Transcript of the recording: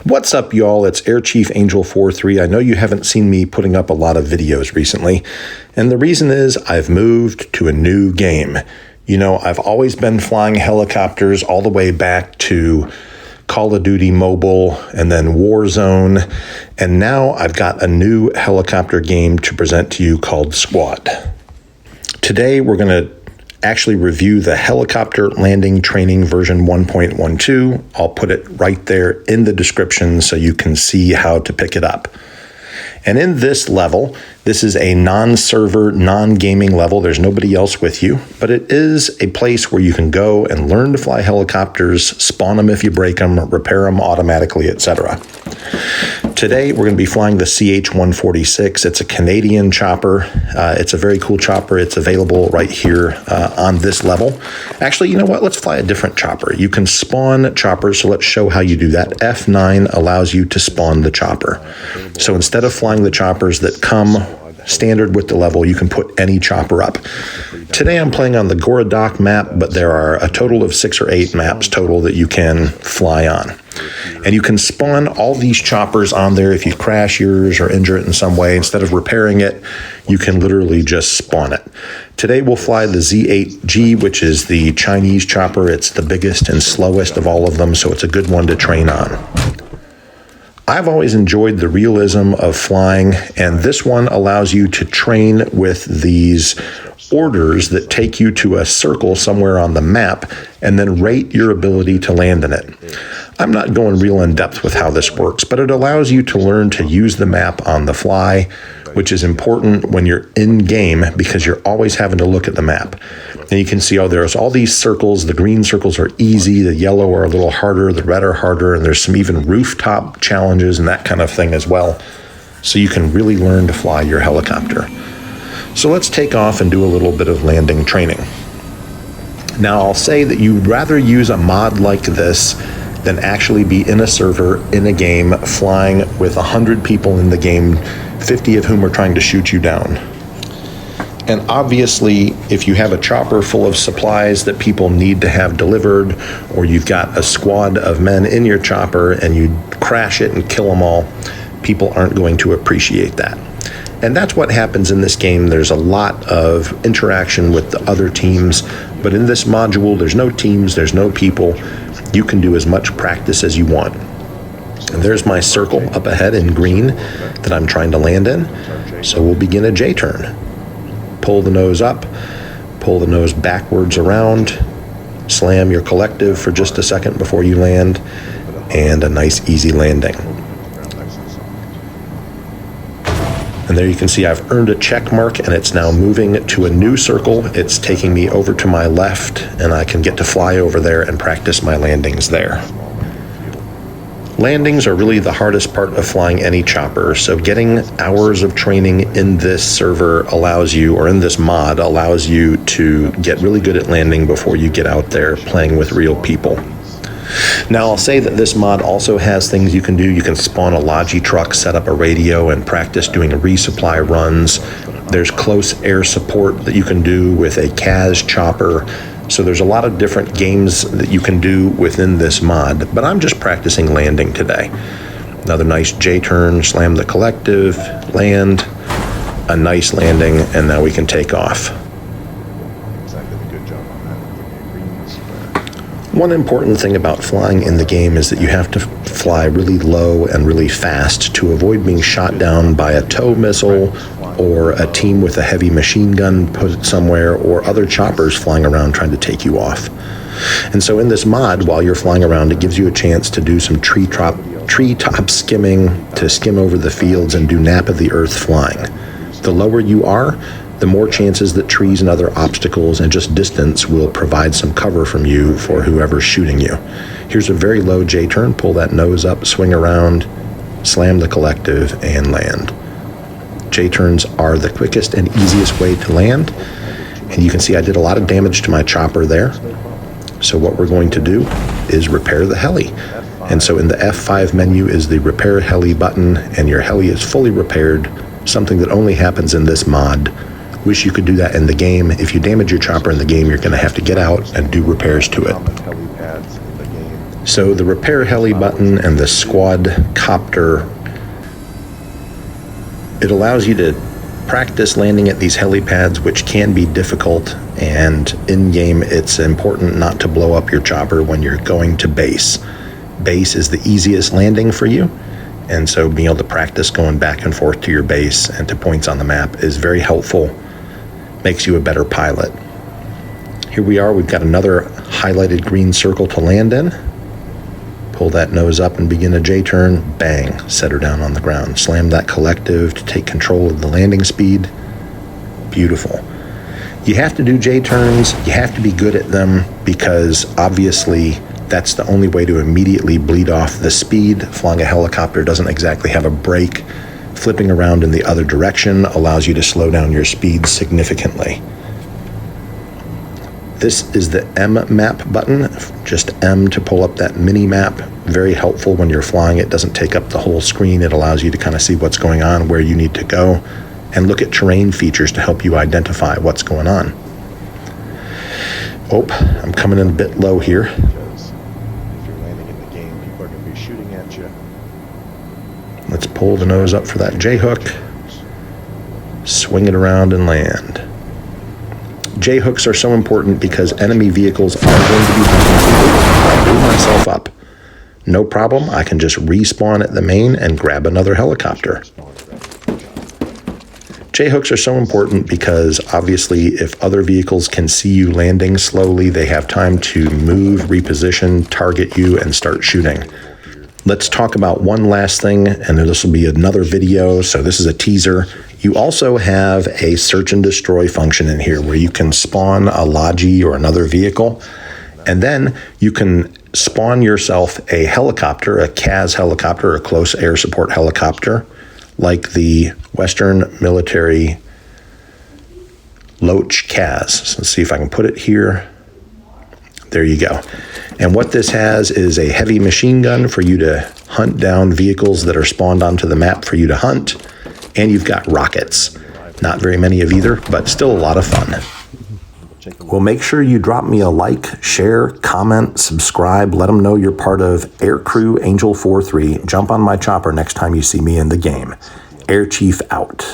What's up, y'all? It's Air Chief Angel 43. I know you haven't seen me putting up a lot of videos recently, and the reason is I've moved to a new game. You know, I've always been flying helicopters all the way back to Call of Duty Mobile and then Warzone, and now I've got a new helicopter game to present to you called Squad. Today we're going to actually review the helicopter landing training version 1.12. I'll put it right there in the description so you can see how to pick it up. And in this level, this is a non-server, non-gaming level. There's nobody else with you, but it is a place where you can go and learn to fly helicopters, spawn them if you break them, repair them automatically, etc. Today, we're going to be flying the CH-146. It's a Canadian chopper. It's a very cool chopper. It's available right here on this level. Actually, you know what? Let's fly a different chopper. You can spawn choppers, so let's show how you do that. F9 allows you to spawn the chopper. So instead of flying the choppers that come standard with the level, you can put any chopper up. Today I'm playing on the Goradoc map, but there are a total of 6 or 8 maps total that you can fly on. And you can spawn all these choppers on there. If you crash yours or injure it in some way, instead of repairing it, you can literally just spawn it. Today we'll fly the Z8G, which is the Chinese chopper. It's the biggest and slowest of all of them, so it's a good one to train on. I've always enjoyed the realism of flying, and this one allows you to train with these orders that take you to a circle somewhere on the map and then rate your ability to land in it. I'm not going real in depth with how this works, but it allows you to learn to use the map on the fly, which is important when you're in game because you're always having to look at the map. And you can see, oh, there's all these circles. The green circles are easy. The yellow are a little harder. The red are harder. And there's some even rooftop challenges and that kind of thing as well. So you can really learn to fly your helicopter. So let's take off and do a little bit of landing training. Now, I'll say that you'd rather use a mod like this than actually be in a server, in a game, flying with 100 people in the game, 50 of whom are trying to shoot you down. And obviously, if you have a chopper full of supplies that people need to have delivered, or you've got a squad of men in your chopper and you crash it and kill them all, people aren't going to appreciate that. And that's what happens in this game. There's a lot of interaction with the other teams, but in this module, there's no teams, there's no people. You can do as much practice as you want. And there's my circle up ahead in green that I'm trying to land in. So we'll begin a J-turn. Pull the nose up, pull the nose backwards around, slam your collective for just a second before you land, and a nice easy landing. And there you can see I've earned a check mark, and it's now moving to a new circle. It's taking me over to my left, and I can get to fly over there and practice my landings there. Landings are really the hardest part of flying any chopper, so getting hours of training in this server allows you, or in this mod, allows you to get really good at landing before you get out there playing with real people. Now, I'll say that this mod also has things you can do. You can spawn a Logi truck, set up a radio, and practice doing resupply runs. There's close air support that you can do with a CAS chopper. So there's a lot of different games that you can do within this mod, but I'm just practicing landing today. Another nice J-turn, slam the collective, land, a nice landing, and now we can take off. One important thing about flying in the game is that you have to fly really low and really fast to avoid being shot down by a tow missile or a team with a heavy machine gun put somewhere, or other choppers flying around trying to take you off. And so in this mod, while you're flying around, it gives you a chance to do some treetop skimming, to skim over the fields and do nap of the earth flying. The lower you are, the more chances that trees and other obstacles and just distance will provide some cover from you for whoever's shooting you. Here's a very low J-turn, pull that nose up, swing around, slam the collective, and land. J-turns are the quickest and easiest way to land, and you can see I did a lot of damage to my chopper there. So what we're going to do is repair the heli. And so in the F5 menu is the repair heli button, and your heli is fully repaired, something that only happens in this mod. Wish you could do that in the game. If you damage your chopper in the game, you're going to have to get out and do repairs to it. So the repair heli button and the squad copter, it allows you to practice landing at these helipads, which can be difficult, and in-game it's important not to blow up your chopper when you're going to base. Base is the easiest landing for you, and so being able to practice going back and forth to your base and to points on the map is very helpful, makes you a better pilot. Here we are, we've got another highlighted green circle to land in. Pull that nose up and begin a J-turn, bang, set her down on the ground. Slam that collective to take control of the landing speed. Beautiful. You have to do J-turns, you have to be good at them, because obviously that's the only way to immediately bleed off the speed. Flying a helicopter doesn't exactly have a brake. Flipping around in the other direction allows you to slow down your speed significantly. This is the M map button, just M to pull up that mini map. Very helpful when you're flying. It doesn't take up the whole screen. It allows you to kind of see what's going on, where you need to go, and look at terrain features to help you identify what's going on. Oh, I'm coming in a bit low here. Because if you're landing in the game, people are going to be shooting at you. Let's pull the nose up for that J-hook. Swing it around and land. J-hooks are so important because enemy vehicles are going to be hunting. I blew myself up. No problem, I can just respawn at the main and grab another helicopter. J-hooks are so important because obviously if other vehicles can see you landing slowly, they have time to move, reposition, target you, and start shooting. Let's talk about one last thing, and this will be another video, so this is a teaser. You also have a search and destroy function in here where you can spawn a Logi or another vehicle, and then you can spawn yourself a helicopter, a CAS helicopter, a close air support helicopter, like the Western Military Loach CAS. So let's see if I can put it here. There you go. And what this has is a heavy machine gun for you to hunt down vehicles that are spawned onto the map for you to hunt. And you've got rockets. Not very many of either, but still a lot of fun. Well, make sure you drop me a like, share, comment, subscribe. Let them know you're part of Aircrew Angel 43. Jump on my chopper next time you see me in the game. Air Chief out.